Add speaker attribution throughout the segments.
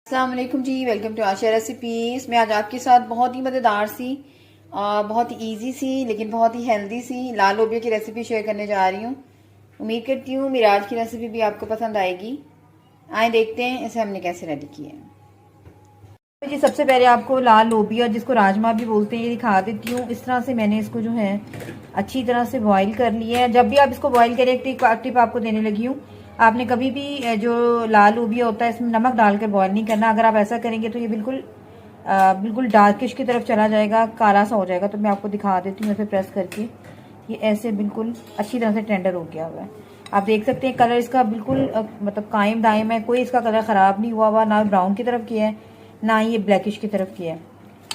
Speaker 1: अस्सलाम वालेकुम जी। Welcome to Ashiya recipes. मैं आज आपके साथ बहुत ही मज़ेदार सी बहुत ही इजी सी लेकिन बहुत ही हेल्दी सी लाल लोबिया की रेसिपी शेयर करने जा रही हूँ। उम्मीद करती हूँ मेरी आज की रेसिपी भी आपको पसंद आएगी। आए देखते हैं इसे हमने कैसे रेडी किया है। तो जी सबसे पहले आपको लाल लोबिया जिसको राजमा भी बोलते हैं ये दिखा देती हूँ। इस तरह से मैंने इसको जो है अच्छी तरह से बॉईल कर लिया है। जब भी आप इसको बॉईल करें एक टिप आपको देने लगी हूँ, आपने कभी भी जो लाल लोबिया होता है इसमें नमक डालकर बॉईल नहीं करना। अगर आप ऐसा करेंगे तो ये बिल्कुल डार्किश की तरफ चला जाएगा, काला सा हो जाएगा। तो मैं आपको दिखा देती हूँ ऐसे प्रेस करके, ये ऐसे बिल्कुल अच्छी तरह से टेंडर हो गया हुआ है। आप देख सकते हैं कलर इसका बिल्कुल मतलब कायम दायम है, कोई इसका कलर ख़राब नहीं हुआ हुआ, ना ब्राउन की तरफ किया है ना ये ब्लैकिश की तरफ किया है।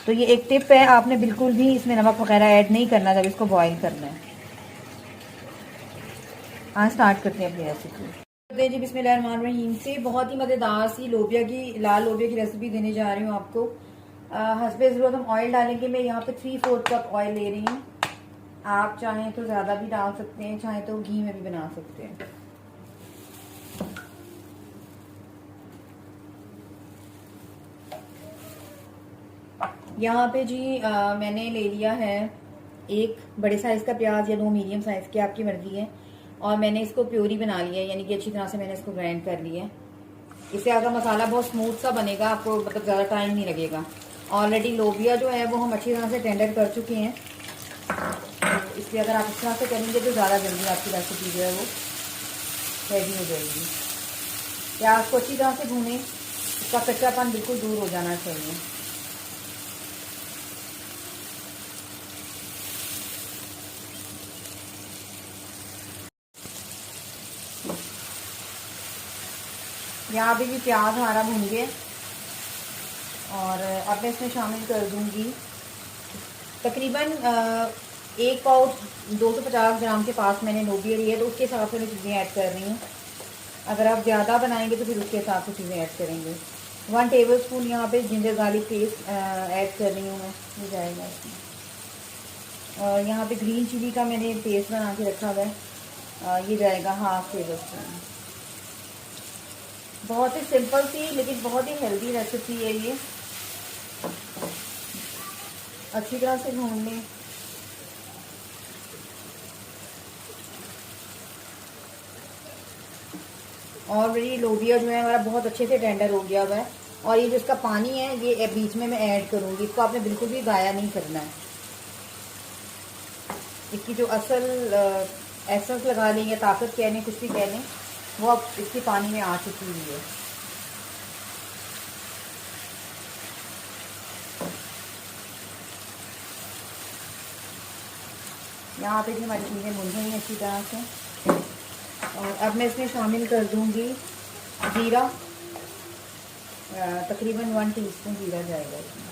Speaker 1: तो ये एक टिप है, आपने बिल्कुल भी इसमें नमक वगैरह ऐड नहीं करना जब इसको बॉईल करना है। हाँ स्टार्ट करते हैं अपनी रेसिपी जी। बिस्मिल्लाहिर्रहमानिर्रहीम से बहुत ही मज़ेदार सी लाल लोबिया की रेसिपी देने जा रही हूँ आपको। हस्बे ज़रूरत हम ऑयल डालेंगे। मैं यहाँ पे 3/4 कप ऑयल ले रही हूँ। आप चाहें तो ज़्यादा भी डाल सकते हैं, चाहें तो घी में भी बना सकते हैं। यहाँ पे जी मैंने ले लिया है एक बड़े साइज़ का प्याज या 2 मीडियम साइज़ की, आपकी मर्जी है। और मैंने इसको प्योरी बना लिया है, यानी कि अच्छी तरह से मैंने इसको ग्राइंड कर लिया है। इससे आपका मसाला बहुत स्मूथ सा बनेगा, आपको मतलब ज़्यादा टाइम नहीं लगेगा। ऑलरेडी लोबिया जो है वो हम अच्छी तरह से टेंडर कर चुके हैं, तो इसलिए अगर आप इस तरह से करेंगे तो ज़्यादा जल्दी आपकी रेसिपी जो है वो रेडी हो जाएगी। प्याज को अच्छी तरह से भूनें, इसका कच्चापन बिल्कुल दूर हो जाना चाहिए। यहाँ पे भी प्याज हमारा भून गए और अब मैं इसमें शामिल कर दूंगी तकरीबन 1 पाउच 250 ग्राम के पास मैंने लोबिया ली है, तो उसके हिसाब से मैं चीज़ें ऐड कर रही हूँ। अगर आप ज़्यादा बनाएंगे तो फिर उसके हिसाब से चीज़ें ऐड करेंगे। 1 टेबल स्पून यहाँ पे जिंजर गार्लिक पेस्ट ऐड कर रही हूँ मैं, हो जाएगा इसमें। और यहाँ पे ग्रीन चिली का मैंने पेस्ट बना के रखा हुआ है, ये जाएगा 1/2 टेबल स्पून। बहुत ही सिंपल सी लेकिन बहुत ही हेल्दी रेसिपी है ये। अच्छी तरह से भून लें। ऑलरेडी लोबिया जो है हमारा बहुत अच्छे से टेंडर हो गया हुआ है। और ये जिसका पानी है ये बीच में मैं ऐड करूँगी, इसको आपने बिल्कुल भी गाया नहीं करना है। इसकी जो असल एसेंस लगा लें या ताकत कह लें, कुछ भी कह लें, वो अब इसके पानी में आ चुकी हुई है। यहाँ पे भी हमारी चीज़ें भुन गई हैं अच्छी तरह से। और अब मैं इसमें शामिल कर दूँगी जीरा, तकरीबन 1 टीस्पून जीरा जाएगा इसमें।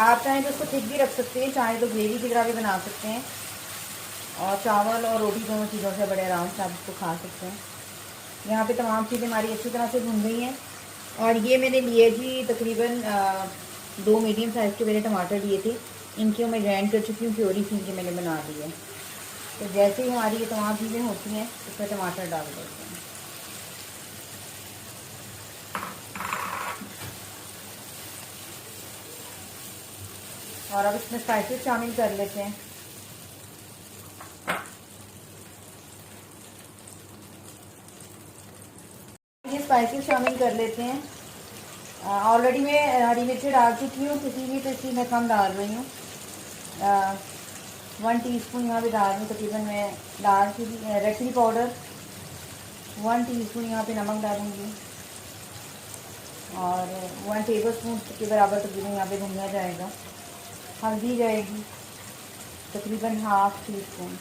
Speaker 1: आप चाहें तो इसको थिक भी रख सकते हैं, चाहे तो ग्रेवी की तरह भी बना सकते हैं। और चावल और रोटी दोनों चीज़ों से बड़े आराम से आप इसको खा सकते हैं। यहाँ पे तमाम चीज़ें हमारी अच्छी तरह से भून गई हैं। और ये मैंने लिए जी तकरीबन 2 मीडियम साइज़ के मैंने टमाटर लिए थे, इनकी मैं ग्राइंड कर चुकी हूँ, प्योरी सी इनकी मैंने बना ली है। तो जैसे ही हमारी ये तमाम चीज़ें होती हैं इसमें टमाटर डाल देते हैं। और अब इसमें स्पाइसेस शामिल कर लेते हैं। ये स्पाइसेस शामिल कर लेते हैं। ऑलरेडी मैं हरी मिर्ची डाल चुकी हूँ, किसी भी तो इसलिए मैं कम डाल रही हूँ। 1 टीस्पून यहाँ पे डाल रही हूँ तकरीबन मैं रेड चिली पाउडर। 1 टीस्पून यहाँ पे नमक डालूँगी और 1 टेबल स्पून के बराबर तकरीबन यहाँ पे धनिया जाएगा। हल्दी जाएगी तकरीबन 1/2 टीस्पून।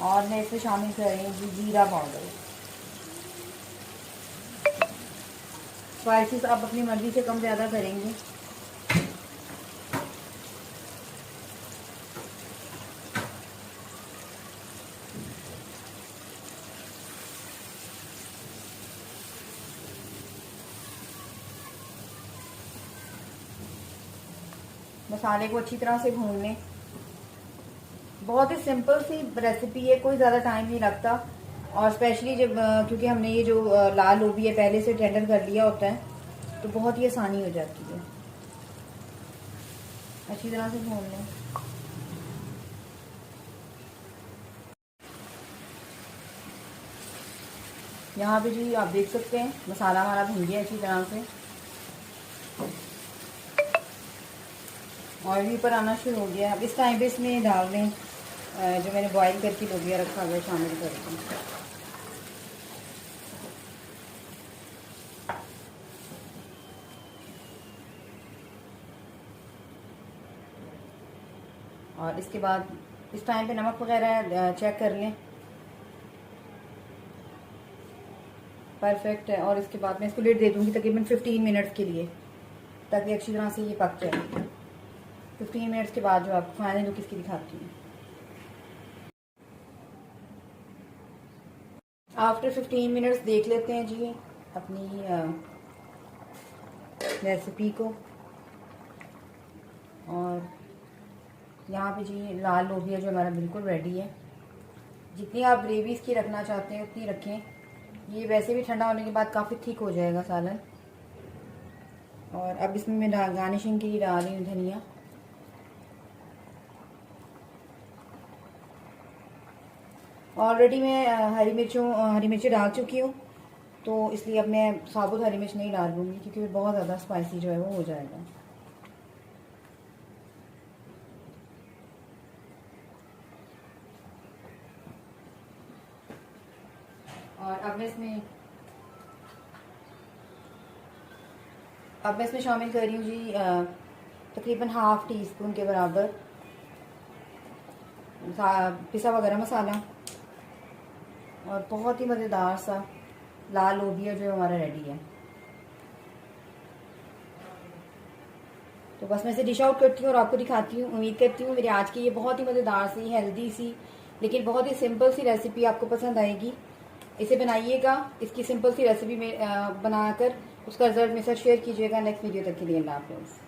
Speaker 1: और मैं इसमें शामिल कर रही हूँ जीरा पाउडर। स्पाइसेस आप अपनी मर्ज़ी से कम ज़्यादा करेंगे। मसाले को अच्छी तरह से भून लें। बहुत ही सिंपल सी रेसिपी है, कोई ज़्यादा टाइम नहीं लगता, और स्पेशली जब क्योंकि हमने ये जो लाल लोबी है पहले से टेंडर कर लिया होता है तो बहुत ही आसानी हो जाती है। अच्छी तरह से भून लें। यहाँ पे जी आप देख सकते हैं मसाला हमारा भून गया अच्छी तरह से, ऑयल भी ऊपर आना शुरू हो गया। अब इस टाइम पे इसमें डाल दें जो मैंने बॉईल करके लोबिया रखा हुआ शामिल कर दें। और इसके बाद इस टाइम पे नमक वगैरह चेक कर लें, परफेक्ट है। और इसके बाद मैं इसको लिड दे दूँगी तकरीबन 15 मिनट्स के लिए, ताकि अच्छी तरह से ये पक जाए। 15 मिनट्स के बाद जो आप फाइनल लुक इसकी दिखाती हूँ। आफ्टर 15 मिनट्स देख लेते हैं जी अपनी रेसिपी को। और यहाँ पे जी लाल लोबिया जो हमारा बिल्कुल रेडी है। जितनी आप ग्रेवी इसकी रखना चाहते हैं उतनी रखें, ये वैसे भी ठंडा होने के बाद काफ़ी थिक हो जाएगा सालन। और अब इसमें मैं गार्निशिंग के लिए डाल रही हूँ धनिया। ऑलरेडी मैं हरी मिर्ची डाल चुकी हूँ, तो इसलिए अब मैं साबुत हरी मिर्च नहीं डालूंगी क्योंकि बहुत ज़्यादा स्पाइसी जो है वो हो जाएगा। और अब मैं इसमें शामिल कर रही हूँ जी तकरीबन ½ टीस्पून के बराबर पिसा हुआ गरम मसाला, और बहुत ही मज़ेदार सा लाल लोबिया जो हमारा रेडी है। तो बस मैं इसे डिश आउट करती हूँ और आपको दिखाती हूँ। उम्मीद करती हूँ मेरे आज की ये बहुत ही मज़ेदार सी, हेल्दी सी, लेकिन बहुत ही सिंपल सी रेसिपी आपको पसंद आएगी। इसे बनाइएगा, इसकी सिंपल सी रेसिपी में बनाकर उसका रिजल्ट मेरे साथ शेयर कीजिएगा। नेक्स्ट वीडियो तक के लिए अल्लाह हाफ़िज़।